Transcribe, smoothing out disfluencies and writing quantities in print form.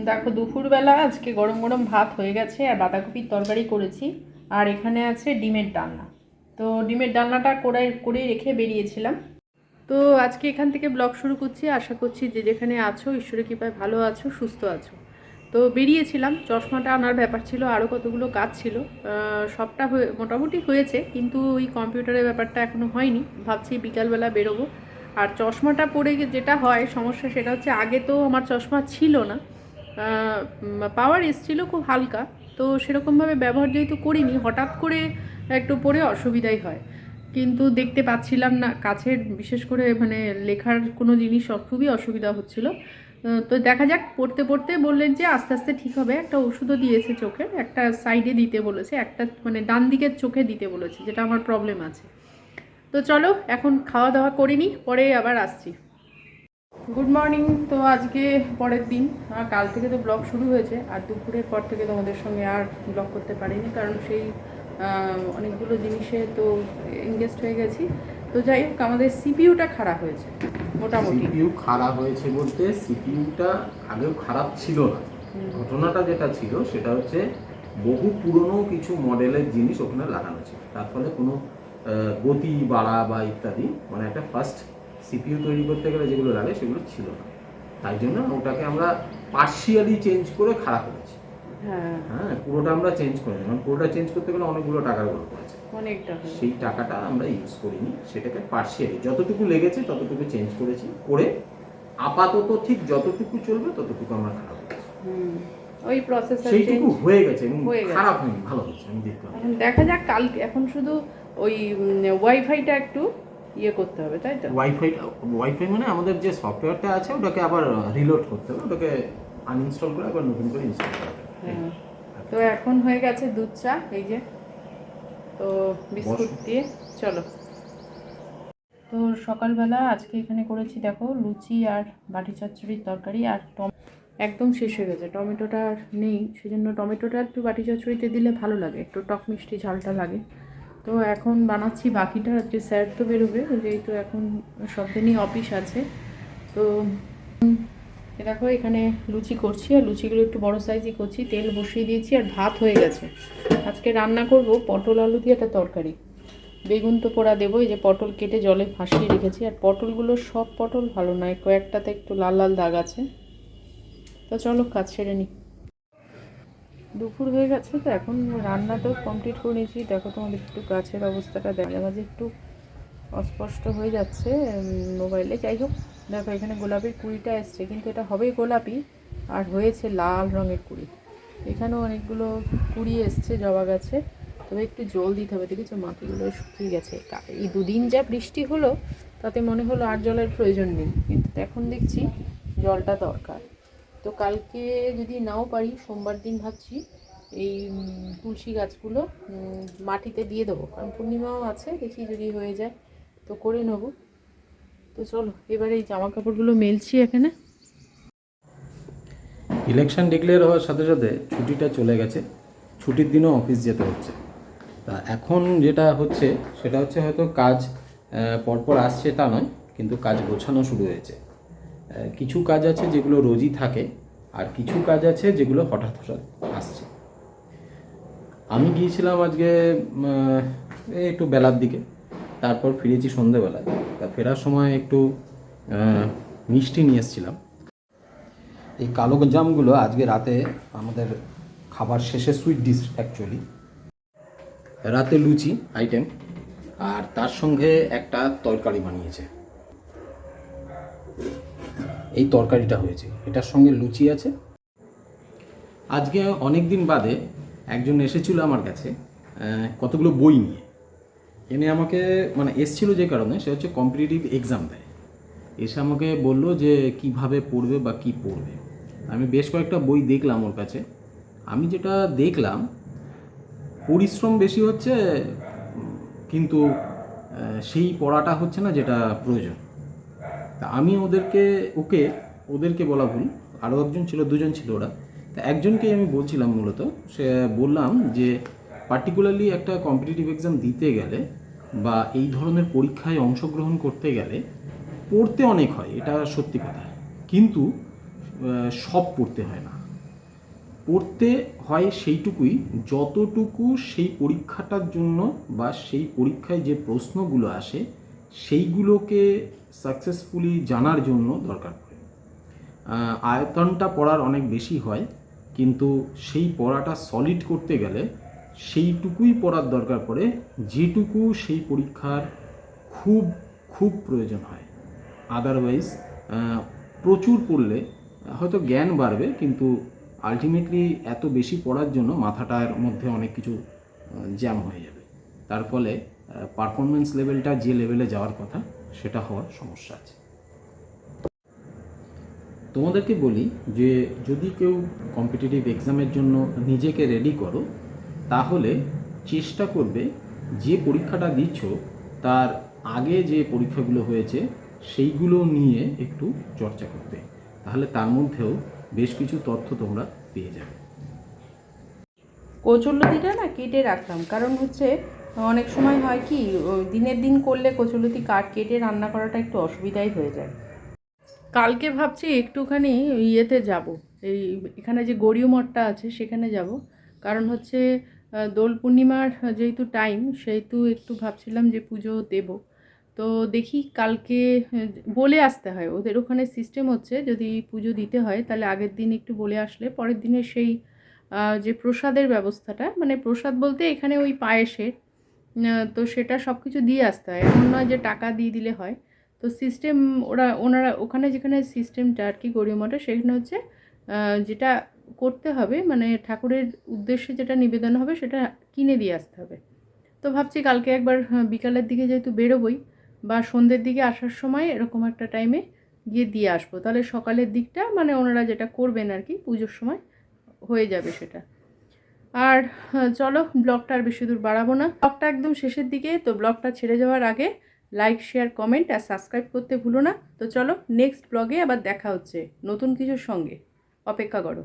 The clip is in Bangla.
দেখো দুপুরবেলা আজকে গরম গরম ভাত হয়ে গেছে আর বাঁধাকপির তরকারি করেছি। আর এখানে আছে ডিমের ডালনা। তো ডিমের ডালনাটা করে রেখে বেরিয়েছিলাম। তো আজকে এখান থেকে ব্লগ শুরু করছি। আশা করছি যে যেখানে আছো ঈশ্বরের কৃপায় ভালো আছো, সুস্থ আছো। তো বেরিয়েছিলাম, চশমাটা আনার ব্যাপার ছিল, আরও কতগুলো কাজ ছিল। সবটা মোটামুটি হয়েছে, কিন্তু ওই কম্পিউটারের ব্যাপারটা এখনও হয়নি। ভাবছি বিকালবেলা বেরোবো। আর চশমাটা পরে যেটা হয় সমস্যা, সেটা হচ্ছে আগে তো আমার চশমা ছিল না, পাওয়ার এসেছিলো খুব হালকা। তো সেরকমভাবে ব্যবহার যেহেতু করিনি, হঠাৎ করে একটু পরে অসুবিধাই হয়। কিন্তু দেখতে পাচ্ছিলাম না কাছের, বিশেষ করে মানে লেখার কোনো জিনিস খুবই অসুবিধা হচ্ছিল। তো দেখা যাক, পড়তে পড়তে বললেন যে আস্তে আস্তে ঠিক হবে। একটা ওষুধও দিয়েছে চোখের, একটা সাইডে দিতে বলেছে, একটা মানে ডান দিকের চোখে দিতে বলেছে, যেটা আমার প্রবলেম আছে। তো চলো এখন খাওয়া দাওয়া করিনি, পরে আবার আসছি। Good morning. তো আজকে পরের দিন, আর কাল থেকে তো ব্লগ শুরু হয়েছে, আর দুপুরের পর থেকে তোমাদের সঙ্গে আর ব্লগ করতে পারিনি, কারণ সেই অনেকগুলো জিনিসে তো এনগেজড হয়ে গেছি। তো যাই হোক, আমাদের সিপিইউটা খারাপ হয়েছে মোটামুটি। সিপিইউ খারাপ হয়েছে বলতে, সিপিইউটা আগেও খারাপ ছিল না। ঘটনাটা যেটা ছিল সেটা হচ্ছে বহু পুরনো কিছু মডেলের জিনিস ওখানে লাগানো ছিল, তার ফলে কোনো গতি বাড়া বা ইত্যাদি, মানে একটা ফার্স্ট সিপিইউ তৈরি করতে গেলে যেগুলো লাগে সেগুলো ছিল না। তাই জন্য ওটাকে আমরা পার্শিয়ালি চেঞ্জ করে খারাপ করেছি। হ্যাঁ, পুরোটা আমরা চেঞ্জ করিনি, কারণ পুরোটা চেঞ্জ করতে গেলে অনেকগুলো টাকার গল্প আছে, অনেকটা। সেই টাকাটা আমরা ইউজ করিনি, সেটাকে পার্শিয়ালি যতটুকু লেগেছে ততটুকু চেঞ্জ করেছি, করে আপাতত ঠিক যতটুকু চলবে ততটুকু আমরা খারাপ করেছি। ওই প্রসেসর সেইটুকু হয়ে গেছে এবং হয়ে গেছে। খারাপ হয়নি, ভালো হচ্ছে, আমি দেখলাম। এখন দেখা যাক কালকে, এখন শুধু ওই ওয়াইফাইটা একটু ইয়ে করতে হবে, তাই তো? ওয়াইফাই মানে আমাদের যে সফটওয়্যারটা আছে ওটাকে আবার রিলোড করতে হবে, ওটাকে আনইনস্টল করে আবার নতুন করে ইনস্টল করতে হবে। হ্যাঁ। তো এখন হয়ে গেছে দুধ চা, এই যে। তো বিস্কুট দিয়ে চলো। তো সকালবেলা আজকে এখানে করেছি দেখো লুচি আর বাটি চচ্চড়ির তরকারি। আর একদম শেষ হয়ে গেছে, টমেটোটা আর নেই, সেজন্য টমেটোটা একটু বাটি চচ্চড়িতে দিলে ভালো লাগে, একটু টক মিষ্টি ঝালটা লাগে। তো এখন বানাচ্ছি বাকিটা। আজকে স্যার তো বেরোবে, যেহেতু এখন সব দিনই অফিস আছে। তো দেখো এখানে লুচি করছি, আর লুচিগুলো একটু বড় সাইজই করছি। তেল বসিয়ে দিয়েছি আর ভাত হয়ে গেছে। আজকে রান্না করব পটল আলু দিয়ে একটা তরকারি। বেগুন তো পোড়া দেবো, এই যে পটল কেটে জলে ভাসিয়ে রেখেছি। আর পটলগুলো সব পটল ভালো নয়, কয়েকটাতে একটু লাল লাল দাগ আছে। তো চলো কাজ সেরে নিই। দুপুর হয়ে গেছে, তো এখন রান্না তো কমপ্লিট করে নিয়েছি। দেখো তোমাদের একটু গাছের অবস্থাটা মাঝে মাঝে একটু অস্পষ্ট হয়ে যাচ্ছে মোবাইলে। যাই হোক, দেখো এখানে গোলাপের কুড়িটা এসছে, কিন্তু এটা হবেই গোলাপি, আর হয়েছে লাল রঙের কুড়ি। এখানেও অনেকগুলো কুড়ি এসছে জবা গাছে, তবে একটু জল দিতে হবে। দেখেছো মাটিগুলো শুকিয়ে গেছে, এই দুদিন যা বৃষ্টি হলো তাতে মনে হলো আর জলের প্রয়োজন নেই, কিন্তু এখন দেখছি জলটা দরকার। তো কালকে যদি নাও পারি, সোমবার দিন ভাবছি এই তুলসী গাছগুলো মাটিতে দিয়ে দেবো, কারণ পূর্ণিমাও আছে, দেখি যদি হয়ে যায় তো করে নেবো। তো চলো এবারে এই জামা কাপড়গুলো মেলছি এখানে। ইলেকশন ডিক্লেয়ার হওয়ার সাথে সাথে ছুটিটা চলে গেছে, ছুটির দিনও অফিস যেতে হচ্ছে। তা এখন যেটা হচ্ছে সেটা হচ্ছে, হয়তো কাজ পরপর আসছে তা নয়, কিন্তু কাজ গোছানো শুরু হয়েছে। কিছু কাজ আছে যেগুলো রোজই থাকে, আর কিছু কাজ আছে যেগুলো হঠাৎ হঠাৎ আসছে। আমি গিয়েছিলাম আজকে একটু বেলার দিকে, তারপর ফিরেছি সন্ধেবেলায়। তা ফেরার সময় একটু মিষ্টি নিয়ে এসেছিলাম। এই কালো জামগুলো আজকে রাতে আমাদের খাবার শেষে সুইট ডিশ, অ্যাকচুয়ালি রাতে লুচি আইটেম, আর তার সঙ্গে একটা তরকারি বানিয়েছে। এই তরকারিটা হয়েছে, এটার সঙ্গে লুচি আছে। আজকে অনেক দিন বাদে একজন এসেছিল আমার কাছে কতগুলো বই নিয়ে। এনে আমাকে মানে এসছিল যে কারণে, সে হচ্ছে কম্পিটিটিভ এক্সাম দেয়। এসে আমাকে বলল যে কিভাবে পড়বে বা কি পড়বে। আমি বেশ কয়েকটা বই দেখলাম ওর কাছে। আমি যেটা দেখলাম, পরিশ্রম বেশি হচ্ছে, কিন্তু সেই পড়াটা হচ্ছে না যেটা প্রয়োজন। তা আমি ওদেরকে বলা ভুল, আরও একজন ছিল, দুজন ছিল ওরা। তা একজনকে আমি বলছিলাম, মূলত সে বললাম যে পার্টিকুলারলি একটা কম্পিটিটিভ এক্সাম দিতে গেলে বা এই ধরনের পরীক্ষায় অংশগ্রহণ করতে গেলে পড়তে অনেক হয়, এটা সত্যি কথা, কিন্তু সব পড়তে হয় না। পড়তে হয় সেইটুকুই যতটুকু সেই পরীক্ষাটার জন্য বা সেই পরীক্ষায় যে প্রশ্নগুলো আসে সেইগুলোকে সাকসেসফুলি জানার জন্য দরকার পড়ে। আয়তনটা পড়ার অনেক বেশি হয়, কিন্তু সেই পড়াটা সলিড করতে গেলে সেইটুকুই পড়ার দরকার পড়ে যেটুকু সেই পরীক্ষার খুব খুব প্রয়োজন হয়। আদারওয়াইজ প্রচুর পড়লে হয়তো জ্ঞান বাড়বে, কিন্তু আলটিমেটলি এত বেশি পড়ার জন্য মাথাটার মধ্যে অনেক কিছু জ্যাম হয়ে যাবে, তার ফলে পারফরমেন্স লেভেলটা যে লেভেলে যাওয়ার কথা সেটা হওয়ার সমস্যা আছে। তোমাদেরকে বলি যে যদি কেউ কম্পিটিটিভ এক্সামের জন্য নিজেকে রেডি করো, তাহলে চেষ্টা করবে যে পরীক্ষাটা দিচ্ছ তার আগে যে পরীক্ষাগুলো হয়েছে সেইগুলো নিয়ে একটু চর্চা করতে, তাহলে তার মধ্যেও বেশ কিছু তথ্য তোমরা পেয়ে যাবে। কচুরলতিটা না কেটে রাখলাম, কারণ হচ্ছে অনেক সময় হয় কি দিনের দিন করলে কচুরলতি কেটে রান্না করাটা একটু অসুবিধাই হয়ে যায়। কালকে ভাবছি একটুখানি ইয়েতে যাব, এখানে যে গড়িউ মঠটা আছে সেখানে যাব, কারণ হচ্ছে দোল পূর্ণিমার যেহেতু টাইম, সেহেতু একটু ভাবছিলাম যে পুজো দেব। তো দেখি কালকে বলে আসতে হয়, ওদের ওখানে সিস্টেম হচ্ছে যদি পুজো দিতে হয় তাহলে আগের দিন একটু বলে আসলে পরের দিনে সেই যে প্রসাদের ব্যবস্থাটা, মানে প্রসাদ বলতে এখানে ওই পায়েসের, তো সেটা সব কিছু দিয়ে আসতে হয়, এমন নয় যে টাকা দিয়ে দিলে হয়। তো সিস্টেম ওনারা ওখানে যেখানে সিস্টেমটা আর কি গড়িয়া মঠে, সেখানে হচ্ছে যেটা করতে হবে মানে ঠাকুরের উদ্দেশ্যে যেটা নিবেদন হবে সেটা কিনে দিয়ে আসতে হবে। তো ভাবছি কালকে একবার বিকালের দিকে যেহেতু বেরোবই, বা সন্ধ্যের দিকে আসার সময় এরকম একটা টাইমে গিয়ে দিয়ে আসবো, তাহলে সকালের দিকটা মানে ওনারা যেটা করবেন আর কি পুজোর সময় হয়ে যাবে সেটা। আর চলো ব্লগটা আর বেশি দূর বাড়াবো না, ব্লগটা একদম শেষের দিকে, তো ব্লগটা ছেড়ে যাওয়ার আগে লাইক শেয়ার কমেন্ট আর সাবস্ক্রাইব করতে ভুলো না। তো চলো নেক্সট ব্লগে আবার দেখা হচ্ছে নতুন কিছুর সঙ্গে, অপেক্ষা করো।